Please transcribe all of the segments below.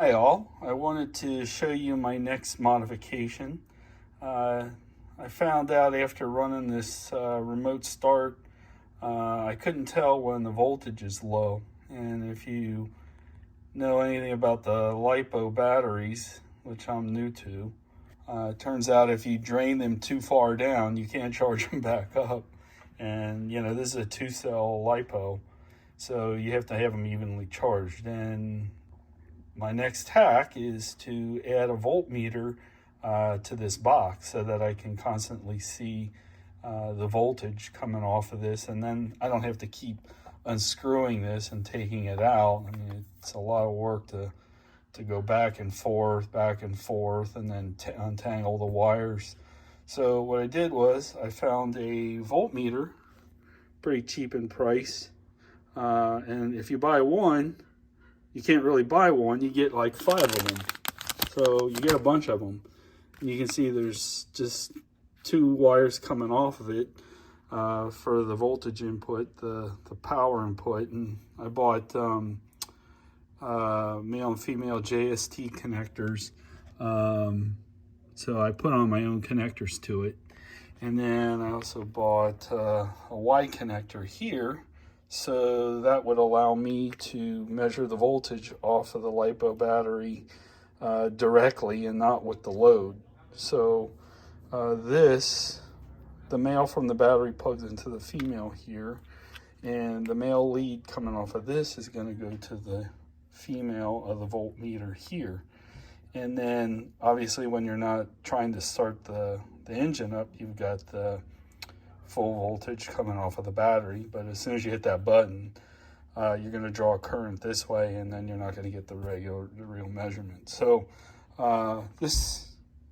Hi all, I wanted to show you my next modification. I found out after running this remote start, I couldn't tell when the voltage is low. And if you know anything about the Lipo batteries, which I'm new to, it turns out if you drain them too far down, you can't charge them back up. And you know, this is a 2-cell Lipo, so you have to have them evenly charged. And my next hack is to add a voltmeter to this box so that I can constantly see the voltage coming off of this, and then I don't have to keep unscrewing this and taking it out. I mean, it's a lot of work to go back and forth, and then untangle the wires. So what I did was I found a voltmeter, pretty cheap in price, and if you buy one, you can't really buy one, you get like 5 of them. So you get a bunch of them. And you can see there's just 2 wires coming off of it for the voltage input, the power input. And I bought male and female JST connectors. So I put on my own connectors to it. And then I also bought a Y connector here, so that would allow me to measure the voltage off of the Lipo battery directly and not with the load. So the male from the battery plugs into the female here, and the male lead coming off of this is going to go to the female of the voltmeter here. And then obviously when you're not trying to start the engine up, you've got the full voltage coming off of the battery. But as soon as you hit that button, you're going to draw a current this way, and then you're not going to get the real measurement. So this,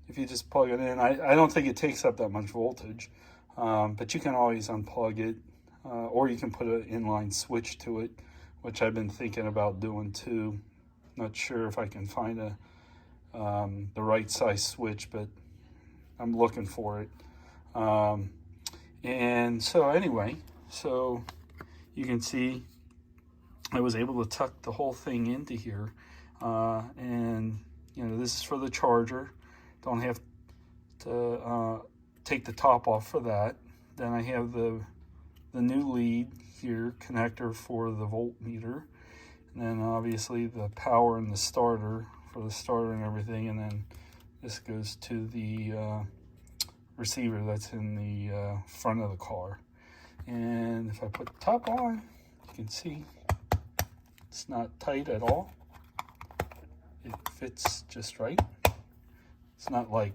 if you just plug it in, I don't think it takes up that much voltage, but you can always unplug it, or you can put an inline switch to it, which I've been thinking about doing too. Not sure if I can find the right size switch, but I'm looking for it. And so anyway, so you can see I was able to tuck the whole thing into here. And you know, this is for the charger. Don't have to take the top off for that. Then I have the new lead here, connector for the voltmeter. And then obviously the power and the starter for the starter and everything. And then this goes to the receiver that's in the front of the car. And if I put the top on, you can see it's not tight at all. It fits just right. It's not like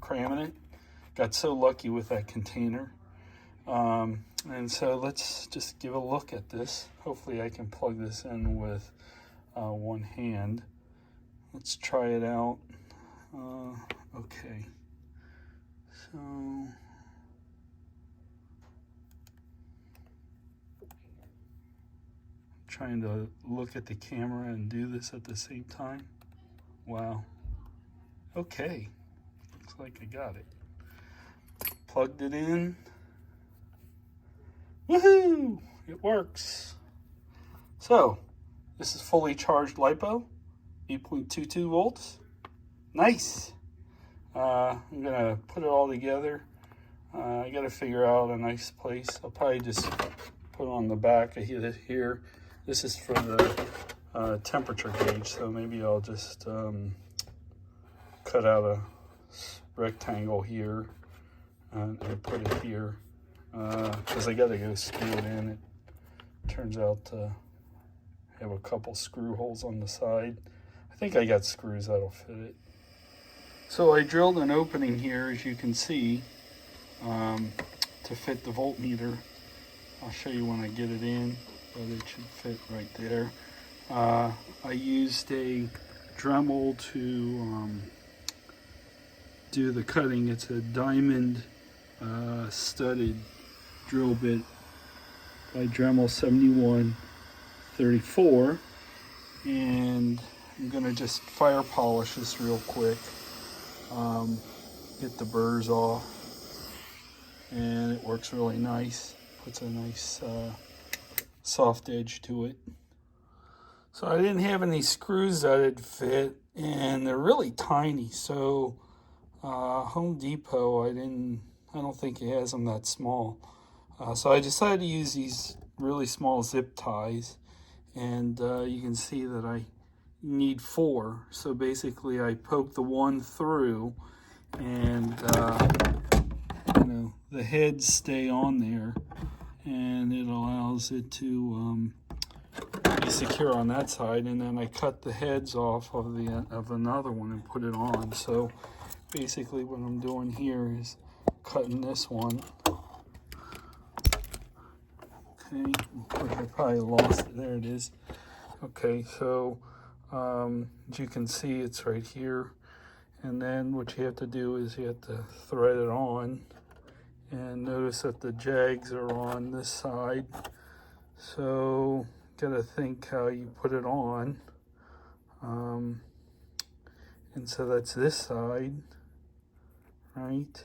cramming it. Got so lucky with that container. And so let's just give a look at this. Hopefully I can plug this in with one hand. Let's try it out. Okay. So trying to look at the camera and do this at the same time. Wow. Okay. Looks like I got it. Plugged it in. Woohoo! It works. So this is fully charged Lipo, 8.22 volts. Nice. I'm gonna put it all together. I gotta figure out a nice place. I'll probably just put it on the back of here. This is for the temperature gauge, so maybe I'll just cut out a rectangle here and put it here, because I gotta go screw it in. It turns out to have a couple screw holes on the side. I think I got screws that'll fit it. So I drilled an opening here, as you can see, to fit the voltmeter. I'll show you when I get it in, but it should fit right there. I used a Dremel to do the cutting. It's a diamond studded drill bit by Dremel 7134, and I'm gonna just fire polish this real quick. Get the burrs off, and it works really nice. Puts a nice soft edge to it. So I didn't have any screws that would fit, and they're really tiny. So Home Depot, I don't think it has them that small. So I decided to use these really small zip ties, and you can see that I need 4. So basically I poke the one through, and the heads stay on there, and it allows it to be secure on that side. And then I cut the heads off of another one and put it on. So basically what I'm doing here is cutting this one. Okay, I probably lost it. There it is. Okay, so as you can see, it's right here. And then what you have to do is you have to thread it on. And notice that the jags are on this side. So gotta think how you put it on. And so that's this side, right?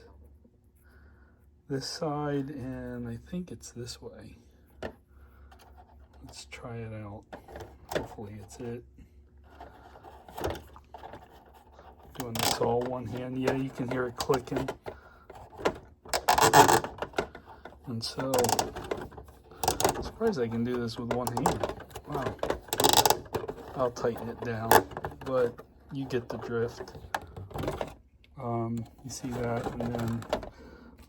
This side, and I think it's this way. Let's try it out. Hopefully it's it. Doing this all one hand. Yeah, you can hear it clicking. And so, I'm surprised I can do this with one hand. Wow. I'll tighten it down, but you get the drift. You see that, and then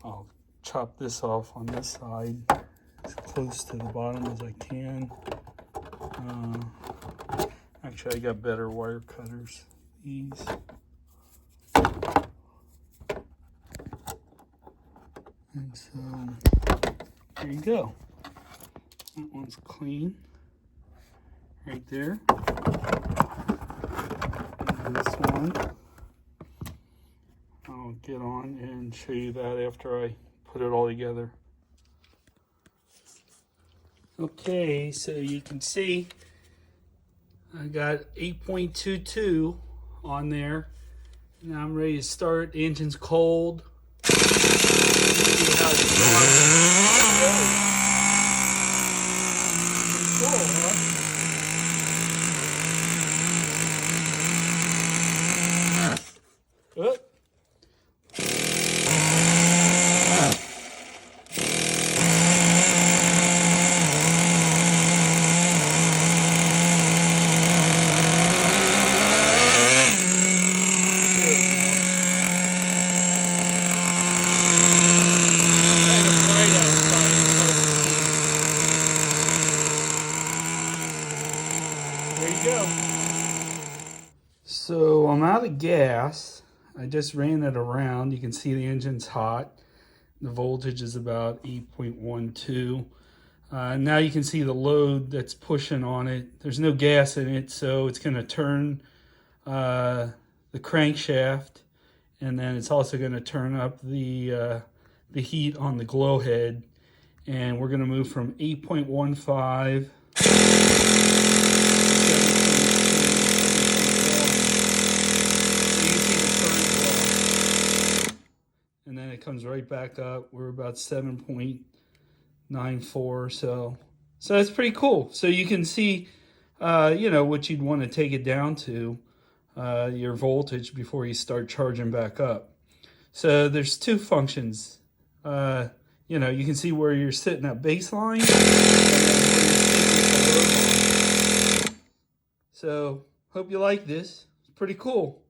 I'll chop this off on this side as close to the bottom as I can. Actually, I got better wire cutters. These. And so, there you go. That one's clean. Right there. And this one, I'll get on and show you that after I put it all together. Okay, so you can see I got 8.22 on there. Now I'm ready to start. The engine's cold. See how it's going. Cool, huh? Oop. There you go. So I'm out of gas. I just ran it around. You can see the engine's hot. The voltage is about 8.12. Now you can see the load that's pushing on it. There's no gas in it, so it's going to turn the crankshaft, and then it's also going to turn up the heat on the glow head. And we're going to move from 8.15 and then it comes right back up. We're about 7.94, so that's pretty cool. So you can see what you'd want to take it down to, your voltage, before you start charging back up. So there's 2 functions. You can see where you're sitting at baseline, and then where you're sitting at the load line. So hope you like this. It's pretty cool.